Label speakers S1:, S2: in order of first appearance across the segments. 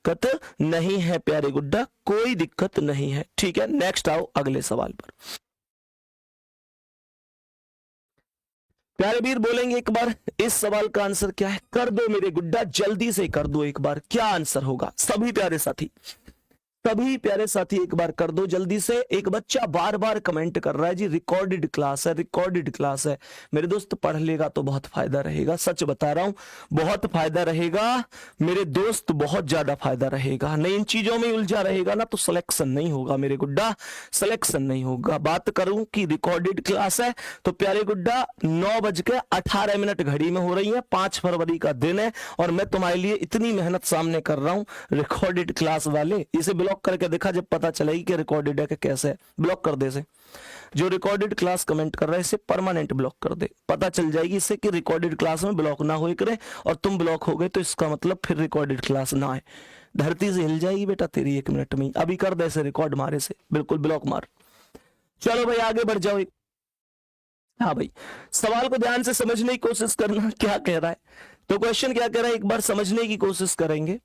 S1: दिक्कत नहीं है प्यारे गुड्डा, कोई दिक्कत नहीं है। ठीक है, नेक्स्ट आओ अगले सवाल पर। प्यारे वीर बोलेंगे एक बार इस सवाल का आंसर क्या है? कर दो मेरे गुड्डा, जल्दी से कर दो एक बार, क्या आंसर होगा? सभी प्यारे साथी, सभी प्यारे साथी एक बार कर दो जल्दी से। एक बच्चा बार बार कमेंट कर रहा है जी रिकॉर्डेड क्लास है, रिकॉर्डेड क्लास है। मेरे दोस्त पढ़ लेगा तो बहुत फायदा रहेगा, सच बता रहा हूं, बहुत फायदा रहेगा मेरे दोस्त, बहुत ज्यादा फायदा रहेगा। नहीं इन चीजों में उलझा रहेगा ना तो सिलेक्शन नहीं होगा मेरे गुड्डा, सिलेक्शन नहीं होगा। बात करूं कि रिकॉर्डेड क्लास है तो प्यारे गुड्डा 9:18 घड़ी में हो रही है, 5 फरवरी का दिन है और मैं तुम्हारे लिए इतनी मेहनत सामने कर रहा हूं। रिकॉर्डेड क्लास वाले इसे ब्लॉक करके देखा, जब पता चलेगी कि रिकॉर्डेड है कि कैसे है, ब्लॉक कर दे से। जो रिकॉर्डेड क्लास कमेंट कर रहा है इसे परमानेंट ब्लॉक कर दे, पता चल जाएगी इससे कि रिकॉर्डेड क्लास में ब्लॉक ना हो करे, और तुम ब्लॉक हो गए तो इसका मतलब फिर रिकॉर्डेड क्लास ना आए। धरती से हिल जाएगी बेटा तेरी 1 मिनट में। अभी कर दे से रिकॉर्ड मारे से, बिल्कुल ब्लॉक मार। चलो भाई आगे बढ़ जाओ। हाँ भाई, सवाल को ध्यान से समझने की कोशिश करना, क्या कह रहा है। तो क्वेश्चन क्या कह रहा है, एक बार समझने की कोशिश करेंगे।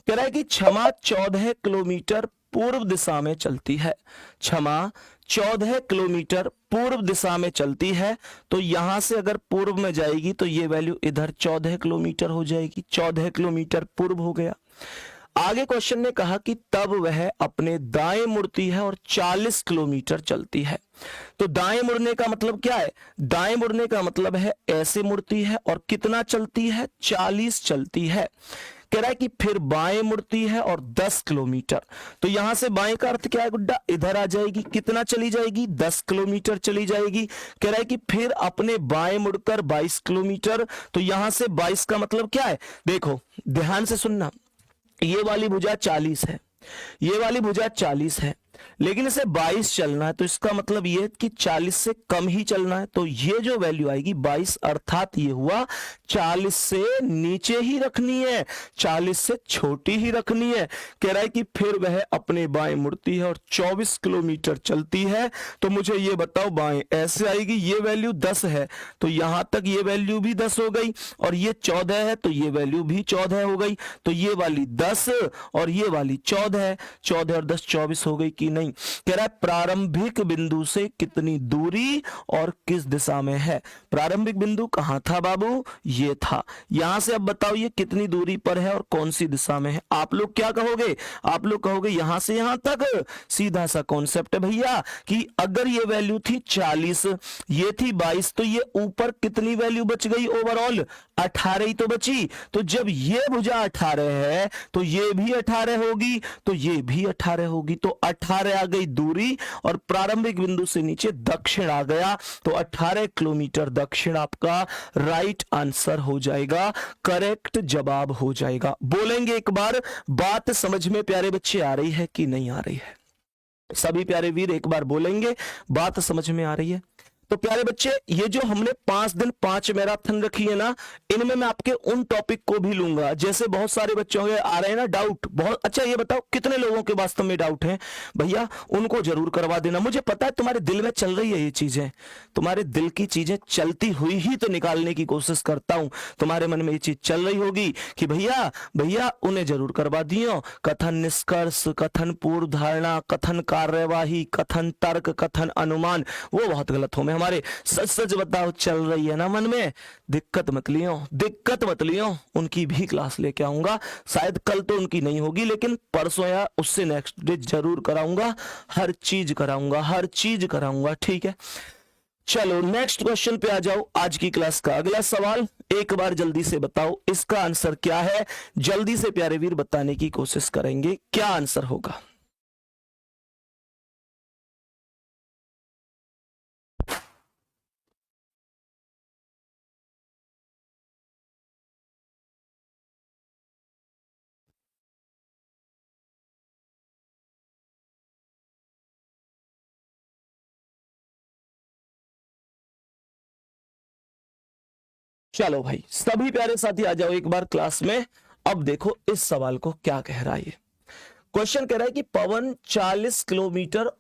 S1: कह रहा है कि क्षमा 14 किलोमीटर पूर्व दिशा में चलती है। क्षमा 14 किलोमीटर पूर्व दिशा में चलती है, तो यहां से अगर पूर्व में जाएगी तो ये वैल्यू इधर 14 किलोमीटर हो जाएगी। 14 किलोमीटर पूर्व हो गया। आगे क्वेश्चन ने कहा कि तब वह अपने दाएं मुड़ती है और 40 किलोमीटर चलती है। तो दाएं मुड़ने का मतलब क्या है? दाएं मुड़ने का मतलब है ऐसे मुड़ती है और कितना चलती है? 40 चलती है। कह रहा है कि फिर बाएं मुड़ती है और 10 किलोमीटर। तो यहां से बाएं का अर्थ क्या है गुड्डा? इधर आ जाएगी, कितना चली जाएगी? 10 किलोमीटर चली जाएगी। कह रहा है कि फिर अपने बाएं मुड़कर 22 किलोमीटर। तो यहां से 22 का मतलब क्या है? देखो ध्यान से सुनना, ये वाली भुजा 40 है, ये वाली भुजा 40 है, लेकिन इसे 22 चलना है, तो इसका मतलब ये कि 40 से कम ही चलना है। तो ये जो वैल्यू आएगी 22, अर्थात ये हुआ 40 से नीचे ही रखनी है, 40 से छोटी ही रखनी है। कह रहा है कि फिर वह अपने बाएं मुड़ती है और 24 किलोमीटर चलती है। तो मुझे ये बताओ, बाएं ऐसे आएगी, ये वैल्यू 10 है तो यहां तक ये वैल्यू भी 10 हो गई, और ये 14 है तो ये वैल्यू भी 14 हो गई। तो ये वाली 10 और ये वाली 14 है, 14 और 10 24 हो गई कि नहीं? कह रहा है प्रारंभिक बिंदु से कितनी दूरी और किस दिशा में है। प्रारंभिक बिंदु कहां था बाबू? ये था। यहां से अब बताओ ये कितनी दूरी पर है और कौन सी दिशा में है। आप लोग क्या कहोगे? आप लोग कहोगे यहां से यहां तक। सीधा सा कॉन्सेप्ट है भैया कि अगर ये वैल्यू थी 40, ये थी 22, तो ये ऊपर कितनी वैल्यू बच गई? ओवरऑल 18 ही तो बची। तो जब ये भुजा 18 है तो ये भी 18 होगी, तो ये भी 18 होगी। तो 18 आ गई दूरी और प्रारंभिक बिंदु से नीचे दक्षिण आ गया, तो 18 किलोमीटर दक्षिण आपका राइट आंसर हो जाएगा, करेक्ट जवाब हो जाएगा। बोलेंगे एक बार, बात समझ में प्यारे बच्चे आ रही है कि नहीं आ रही है? सभी प्यारे वीर एक बार बोलेंगे, बात समझ में आ रही है? तो प्यारे बच्चे, ये जो हमने 5 दिन 5 मैराथन रखी है ना, इनमें मैं आपके उन टॉपिक को भी लूंगा। जैसे बहुत सारे बच्चों के आ रहे हैं ना डाउट, बहुत अच्छा, ये बताओ कितने लोगों के वास्तव में डाउट हैं भैया, उनको जरूर करवा देना। मुझे पता है तुम्हारे दिल में चल रही है ये चीजें, तुम्हारे दिल की चीजें चलती हुई ही तो निकालने की कोशिश करता हूं। तुम्हारे मन में ये चीज चल रही होगी कि भैया भैया उन्हें जरूर करवा दियो। कथन निष्कर्ष, कथन पूर्व धारणा, कथन कार्यवाही, कथन तर्क, कथन अनुमान, वो बहुत गलत हो। हमारे सच सच बताओ चल रही है ना मन में? दिक्कत मत लियो, दिक्कत मत लियो, उनकी भी क्लास लेके आऊंगा। शायद कल तो उनकी नहीं होगी, लेकिन परसों या उससे नेक्स्ट डे जरूर कराऊंगा, हर चीज कराऊंगा, हर चीज कराऊंगा। ठीक है, चलो नेक्स्ट क्वेश्चन पे आ जाओ। आज की क्लास का अगला सवाल एक बार जल्दी से बताओ, इसका आंसर क्या है? जल्दी से प्यारे वीर बताने की कोशिश करेंगे, क्या आंसर होगा? चलो भाई सभी प्यारे साथी आ जाओ एक बार क्लास में। अब देखो इस सवाल को क्या कह रहा है। क्वेश्चन कह रहा है कि पवन 40 किलोमीटर